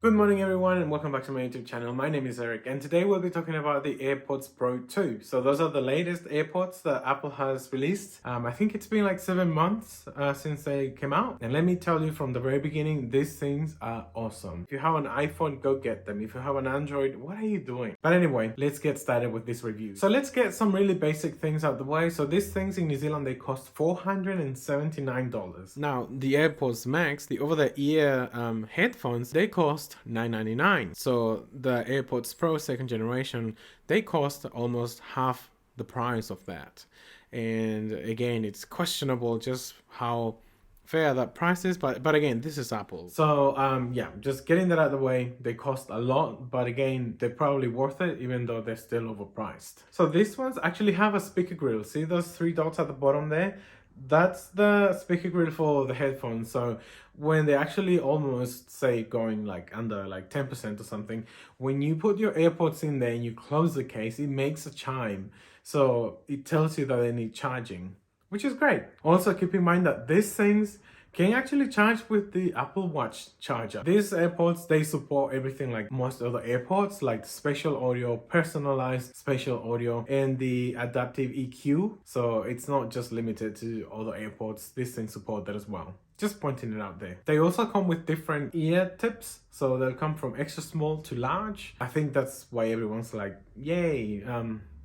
Good morning everyone and welcome back to my YouTube channel. My name is Eric and today we'll be talking about the AirPods Pro 2. So those are the latest AirPods that Apple has released. I think it's been like 7 months since they came out. And let me tell you from the very beginning, these things are awesome. If you have an iPhone, go get them. If you have an Android, what are you doing? But anyway, let's get started with this review. So let's get some really basic things out the way. So these things in New Zealand, they cost $479. Now the AirPods Max, the over-the-ear headphones, they cost $999. So the AirPods Pro 2nd generation, they cost almost half the price of that. And again, it's questionable just how fair that price is, but again, this is Apple. So yeah, just getting that out of the way, they cost a lot, but again, they're probably worth it even though they're still overpriced. So these ones actually have a speaker grill. See those 3 dots at the bottom there? That's the speaker grill for the headphones. So when they actually almost say going like under like 10% or something, when you put your AirPods in there and you close the case, it makes a chime. So it tells you that they need charging, which is great. Also keep in mind that these things can actually charge with the Apple Watch charger. These AirPods, they support everything like most other AirPods, like spatial audio, personalized spatial audio, and the adaptive EQ. So it's not just limited to other AirPods. These things support that as well. Just pointing it out there. They also come with different ear tips. So they'll come from extra small to large. I think that's why everyone's like, yay.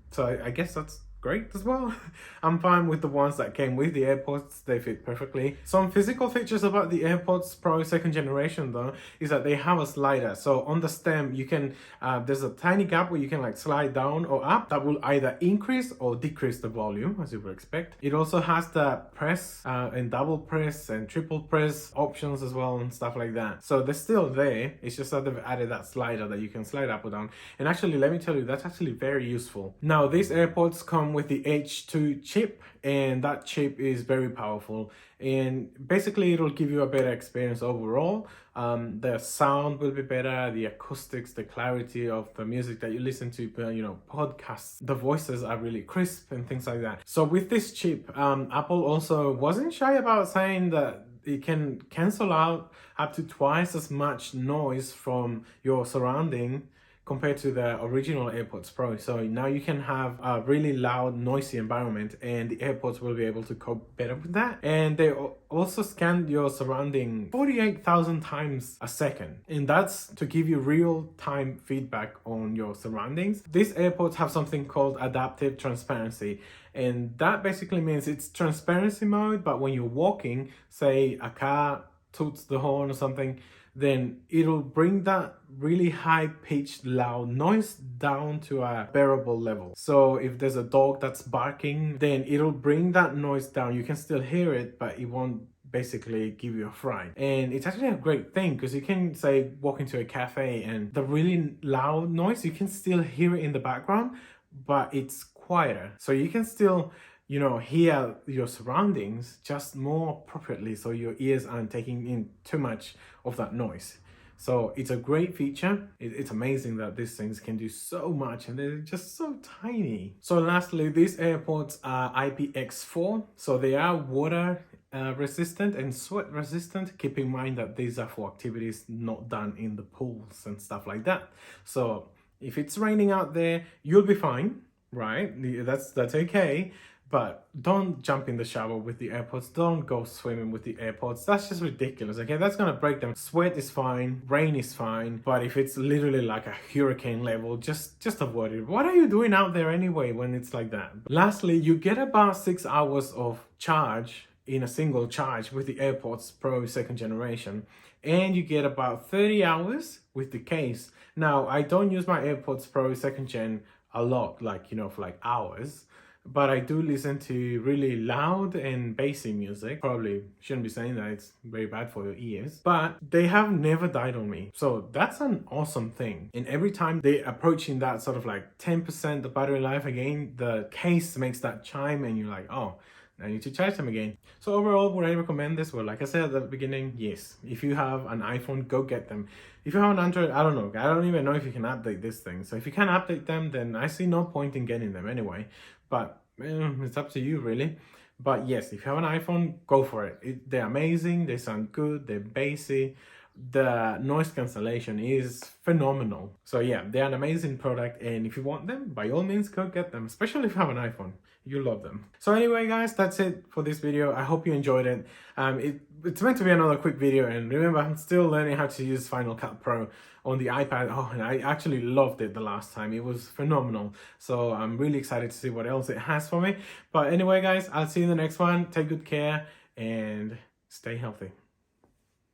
So I guess that's great as well. I'm fine with the ones that came with the AirPods. They fit perfectly. Some physical features about the AirPods Pro 2nd generation though is that they have a slider. So on the stem you can there's a tiny gap where you can like slide down or up that will either increase or decrease the volume, as you would expect. It also has the press and double press and triple press options as well and stuff like that. So they're still there. It's just that they've added that slider that you can slide up or down. And actually, let me tell you, that's actually very useful. Now these AirPods come with the H2 chip, and that chip is very powerful, and basically it'll give you a better experience overall. The sound will be better, the acoustics, the clarity of the music that you listen to, podcasts, the voices are really crisp and things like that. So with this chip, Apple also wasn't shy about saying that it can cancel out up to twice as much noise from your surrounding compared to the original AirPods Pro. So now you can have a really loud, noisy environment, and the AirPods will be able to cope better with that. And they also scan your surrounding 48,000 times a second. And that's to give you real-time feedback on your surroundings. These AirPods have something called adaptive transparency. And that basically means it's transparency mode, but when you're walking, say a car toots the horn or something, then it'll bring that really high-pitched loud noise down to a bearable level. So if there's a dog that's barking, then it'll bring that noise down. You can still hear it, but it won't basically give you a fright. And it's actually a great thing because you can say walk into a cafe and the really loud noise, you can still hear it in the background, but it's quieter. So you can still hear your surroundings just more appropriately, so your ears aren't taking in too much of that noise. So it's a great feature. It's amazing that these things can do so much and they're just so tiny. So lastly, these AirPods are IPX4, so they are water resistant and sweat resistant. Keep in mind that these are for activities not done in the pools and stuff like that. So if it's raining out there, you'll be fine, right? That's okay. But don't jump in the shower with the AirPods. Don't go swimming with the AirPods. That's just ridiculous, okay? That's gonna break them. Sweat is fine, rain is fine, but if it's literally like a hurricane level, just avoid it. What are you doing out there anyway when it's like that? Lastly, you get about 6 hours of charge in a single charge with the AirPods Pro 2nd generation, and you get about 30 hours with the case. Now, I don't use my AirPods Pro 2nd gen a lot, like, for like hours, but I do listen to really loud and bassy music. Probably shouldn't be saying that, it's very bad for your ears, but they have never died on me. So that's an awesome thing. And every time they're approaching that sort of like 10% the battery life again, the case makes that chime and you're like, oh, I need to charge them again. So overall, would I recommend this? Well, like I said at the beginning, yes. If you have an iPhone, go get them. If you have an Android, I don't know. I don't even know if you can update this thing. So if you can update them, then I see no point in getting them anyway. But it's up to you, really. But yes, if you have an iPhone, go for it. They're amazing. They sound good. They're bassy. the noise cancellation is phenomenal. So yeah, they're an amazing product, and if you want them, by all means go get them, especially if you have an iPhone. You love them. So anyway guys, that's it for this video. I hope you enjoyed it. It's meant to be another quick video, and remember, I'm still learning how to use Final Cut Pro on the iPad. Oh, and I actually loved it the last time. It was phenomenal. So I'm really excited to see what else it has for me. But anyway guys, I'll see you in the next one. Take good care and stay healthy.